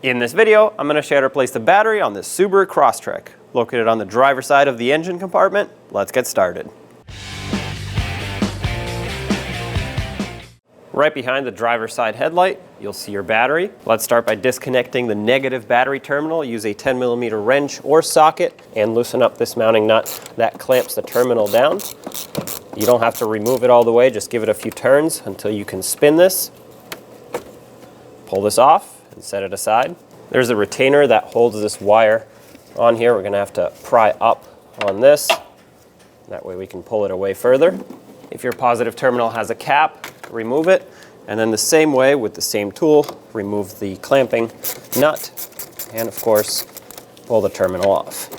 In this video, I'm going to show you how to replace the battery on this Subaru Crosstrek. Located on the driver's side of the engine compartment, let's get started. Right behind the driver's side headlight, you'll see your battery. Let's start by disconnecting the negative battery terminal. Use a 10mm wrench or socket and loosen up this mounting nut that clamps the terminal down. You don't have to remove it all the way, just give it a few turns until you can spin this. Pull this off and set it aside. There's a retainer that holds this wire on here. We're going to have to pry up on this. That way we can pull it away further. If your positive terminal has a cap, remove it. And then the same way with the same tool, remove the clamping nut and of course pull the terminal off.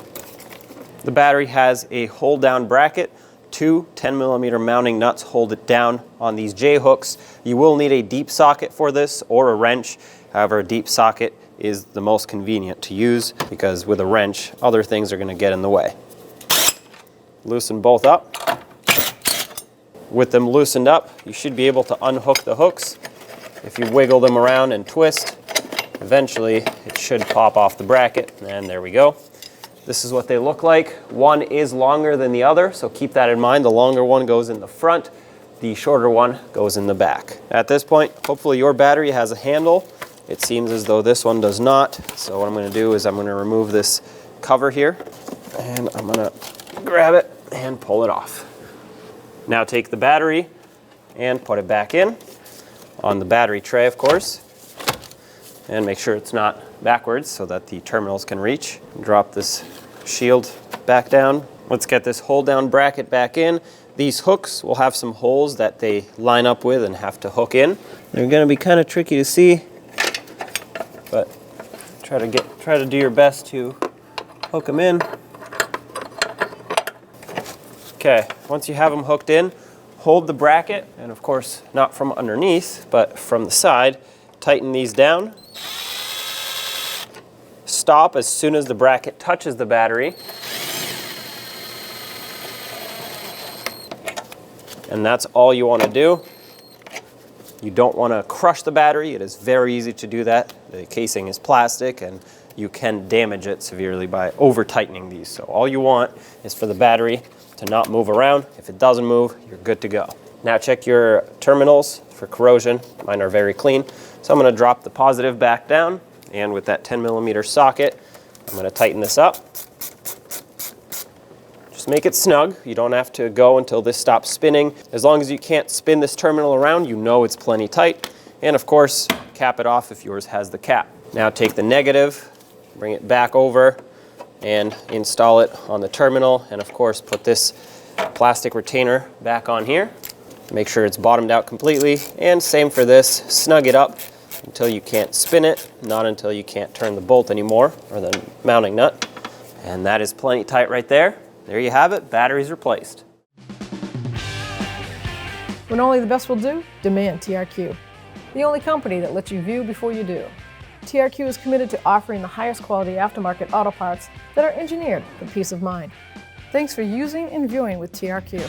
The battery has a hold down bracket. Two 10mm mounting nuts hold it down on these J hooks. You will need a deep socket for this or a wrench. However, a deep socket is the most convenient to use because with a wrench, other things are going to get in the way. Loosen both up. With them loosened up, you should be able to unhook the hooks. If you wiggle them around and twist, eventually it should pop off the bracket, and there we go. This is what they look like. One is longer than the other, so keep that in mind. The longer one goes in the front, the shorter one goes in the back. At this point, hopefully your battery has a handle. It seems as though this one does not, so what I'm going to do is I'm going to remove this cover here, and I'm going to grab it and pull it off. Now take the battery and put it back in on the battery tray, of course, and make sure it's not backwards so that the terminals can reach. Drop this shield back down. Let's get this hold down bracket back in. These hooks will have some holes that they line up with and have to hook in. They're going to be kind of tricky to see, but try to do your best to hook them in. Okay, once you have them hooked in, hold the bracket, and of course not from underneath, but from the side. Tighten these down. Stop as soon as the bracket touches the battery. And that's all you want to do. You don't want to crush the battery. It is very easy to do that. The casing is plastic and you can damage it severely by over tightening these. So all you want is for the battery to not move around. If it doesn't move, you're good to go. Now check your terminals for corrosion. Mine are very clean. So I'm going to drop the positive back down, and with that 10mm socket, I'm going to tighten this up. Just make it snug. You don't have to go until this stops spinning. As long as you can't spin this terminal around, you know it's plenty tight. And of course, cap it off if yours has the cap. Now take the negative, bring it back over, and install it on the terminal, and of course put this plastic retainer back on here. Make sure it's bottomed out completely, and same for this. Snug it up until you can't spin it, not until you can't turn the bolt anymore, or the mounting nut. And that is plenty tight right there. There you have it, battery's replaced. When only the best will do, demand TRQ. The only company that lets you view before you do. TRQ is committed to offering the highest quality aftermarket auto parts that are engineered for peace of mind. Thanks for using and viewing with TRQ.